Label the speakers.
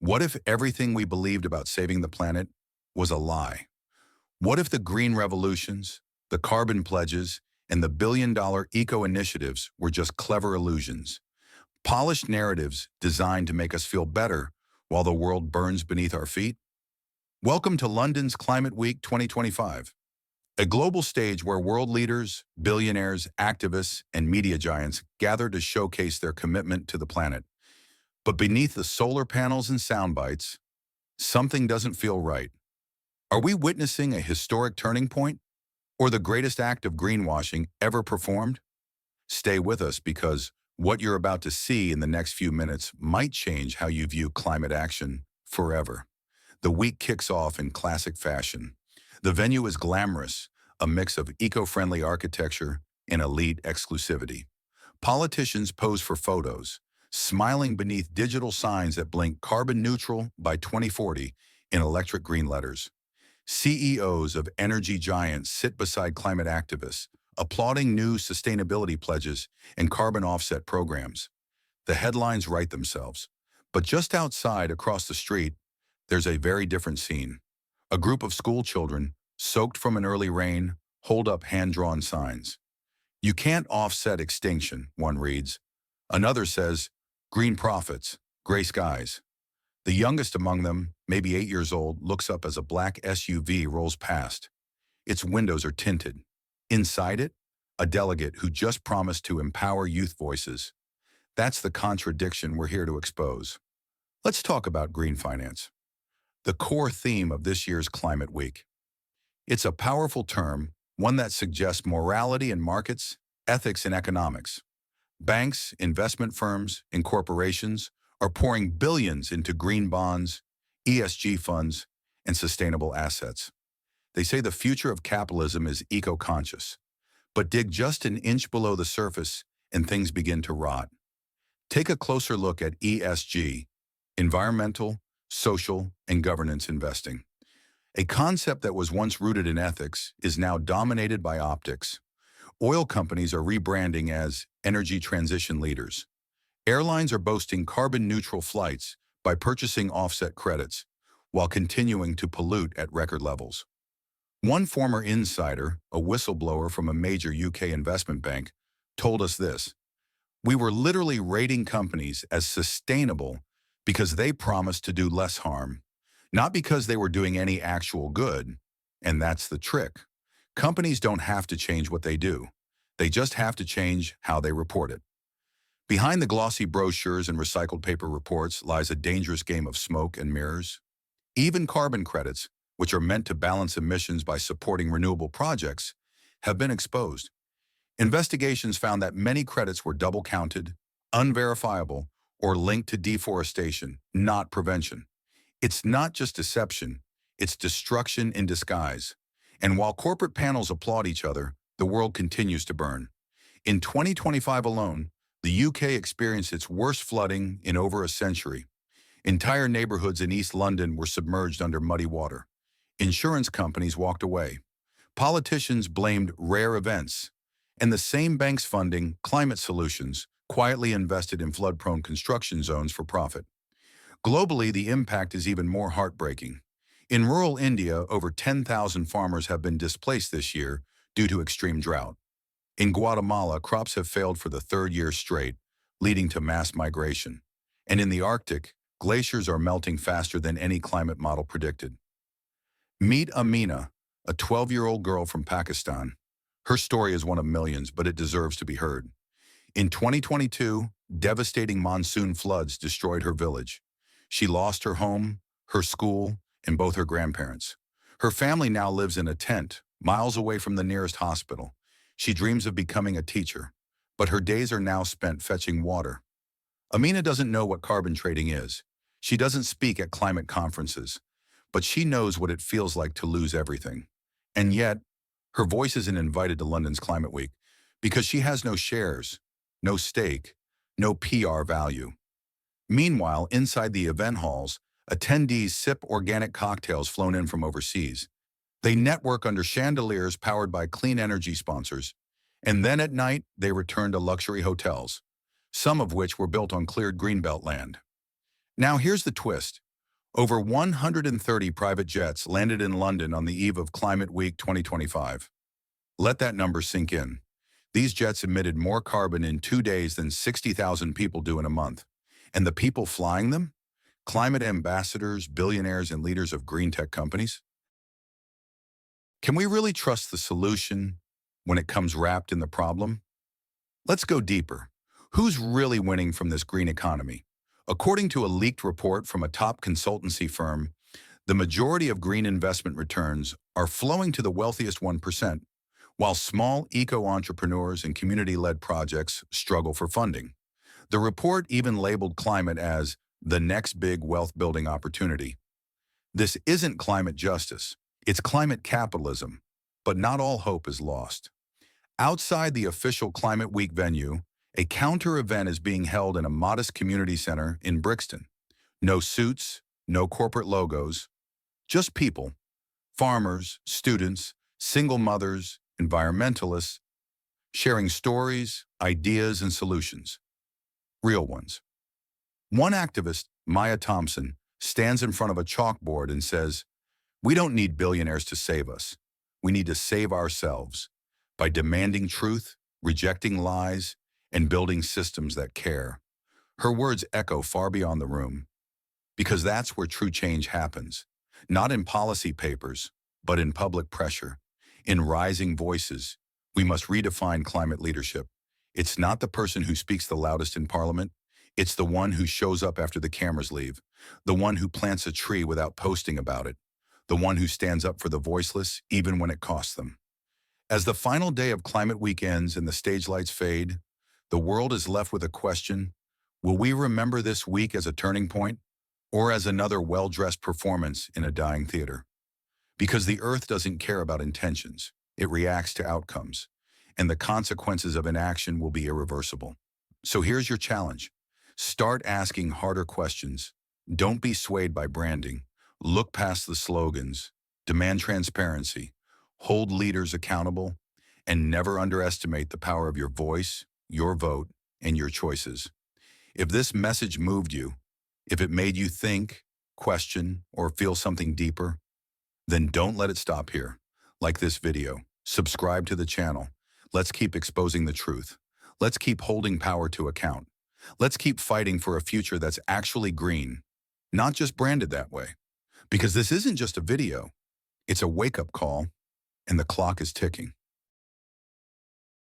Speaker 1: What if everything we believed about saving the planet was a lie? What if the green revolutions, the carbon pledges, and the billion-dollar eco-initiatives were just clever illusions? Polished narratives designed to make us feel better while the world burns beneath our feet? Welcome to London's Climate Week 2025, a global stage where world leaders, billionaires, activists, and media giants gather to showcase their commitment to the planet. But beneath the solar panels and sound bites, something doesn't feel right. Are we witnessing a historic turning point or the greatest act of greenwashing ever performed? Stay with us because what you're about to see in the next few minutes might change how you view climate action forever. The week kicks off in classic fashion. The venue is glamorous, a mix of eco-friendly architecture and elite exclusivity. Politicians pose for photos, smiling beneath digital signs that blink carbon neutral by 2040 in electric green letters. CEOs of energy giants sit beside climate activists, applauding new sustainability pledges and carbon offset programs. The headlines write themselves. But just outside, across the street, there's a very different scene. A group of school children, soaked from an early rain, hold up hand-drawn signs. "You can't offset extinction," one reads. Another says, "Green profits, gray skies." The youngest among them, maybe 8 years old, looks up as a black SUV rolls past. Its windows are tinted. Inside it, a delegate who just promised to empower youth voices. That's the contradiction we're here to expose. Let's talk about green finance, the core theme of this year's Climate Week. It's a powerful term, one that suggests morality in markets, ethics in economics. Banks, investment firms, and corporations are pouring billions into green bonds, ESG funds, and sustainable assets. They say the future of capitalism is eco-conscious. But dig just an inch below the surface and things begin to rot. Take a closer look at ESG, environmental, social, and governance investing. A concept that was once rooted in ethics is now dominated by optics. Oil companies are rebranding as energy transition leaders. Airlines are boasting carbon-neutral flights by purchasing offset credits, while continuing to pollute at record levels. One former insider, a whistleblower from a major UK investment bank, told us this: "We were literally rating companies as sustainable because they promised to do less harm, not because they were doing any actual good." And that's the trick. Companies don't have to change what they do. They just have to change how they report it. Behind the glossy brochures and recycled paper reports lies a dangerous game of smoke and mirrors. Even carbon credits, which are meant to balance emissions by supporting renewable projects, have been exposed. Investigations found that many credits were double-counted, unverifiable, or linked to deforestation, not prevention. It's not just deception, it's destruction in disguise. And while corporate panels applaud each other, the world continues to burn. In 2025 alone, the UK experienced its worst flooding in over a century. Entire neighborhoods in East London were submerged under muddy water. Insurance companies walked away. Politicians blamed rare events. And the same banks funding climate solutions quietly invested in flood-prone construction zones for profit. Globally, the impact is even more heartbreaking. In rural India, over 10,000 farmers have been displaced this year due to extreme drought. In Guatemala, crops have failed for the third year straight, leading to mass migration. And in the Arctic, glaciers are melting faster than any climate model predicted. Meet Amina, a 12-year-old girl from Pakistan. Her story is one of millions, but it deserves to be heard. In 2022, devastating monsoon floods destroyed her village. She lost her home, her school, and both her grandparents. Her family now lives in a tent, miles away from the nearest hospital. She dreams of becoming a teacher, but her days are now spent fetching water. Amina doesn't know what carbon trading is. She doesn't speak at climate conferences, but she knows what it feels like to lose everything. And yet, her voice isn't invited to London's Climate Week because she has no shares, no stake, no PR value. Meanwhile, inside the event halls, attendees sip organic cocktails flown in from overseas. They network under chandeliers powered by clean energy sponsors, and then at night they return to luxury hotels, some of which were built on cleared greenbelt land. Now here's the twist. Over 130 private jets landed in London on the eve of Climate Week 2025. Let that number sink in. These jets emitted more carbon in 2 days than 60,000 people do in a month. And the people flying them? Climate ambassadors, billionaires, and leaders of green tech companies? Can we really trust the solution when it comes wrapped in the problem? Let's go deeper. Who's really winning from this green economy? According to a leaked report from a top consultancy firm, the majority of green investment returns are flowing to the wealthiest 1%, while small eco-entrepreneurs and community-led projects struggle for funding. The report even labeled climate as the next big wealth-building opportunity. This isn't climate justice, it's climate capitalism, but not all hope is lost. Outside the official Climate Week venue, a counter-event is being held in a modest community center in Brixton. No suits, no corporate logos, just people, farmers, students, single mothers, environmentalists, sharing stories, ideas, and solutions. Real ones. One activist, Maya Thompson, stands in front of a chalkboard and says, "We don't need billionaires to save us. We need to save ourselves by demanding truth, rejecting lies, and building systems that care." Her words echo far beyond the room, because that's where true change happens, not in policy papers, but in public pressure, in rising voices. We must redefine climate leadership. It's not the person who speaks the loudest in parliament. It's the one who shows up after the cameras leave, the one who plants a tree without posting about it, the one who stands up for the voiceless even when it costs them. As the final day of Climate Week ends and the stage lights fade, the world is left with a question: will we remember this week as a turning point, or as another well-dressed performance in a dying theater? Because the Earth doesn't care about intentions, it reacts to outcomes, and the consequences of inaction will be irreversible. So here's your challenge. Start asking harder questions. Don't be swayed by branding. Look past the slogans. Demand transparency. Hold leaders accountable, and never underestimate the power of your voice, your vote, and your choices. If this message moved you, if it made you think, question, or feel something deeper, then don't let it stop here. Like this video, subscribe to the channel. Let's keep exposing the truth. Let's keep holding power to account. Let's keep fighting for a future that's actually green, not just branded that way. Because this isn't just a video, it's a wake-up call, and the clock is ticking.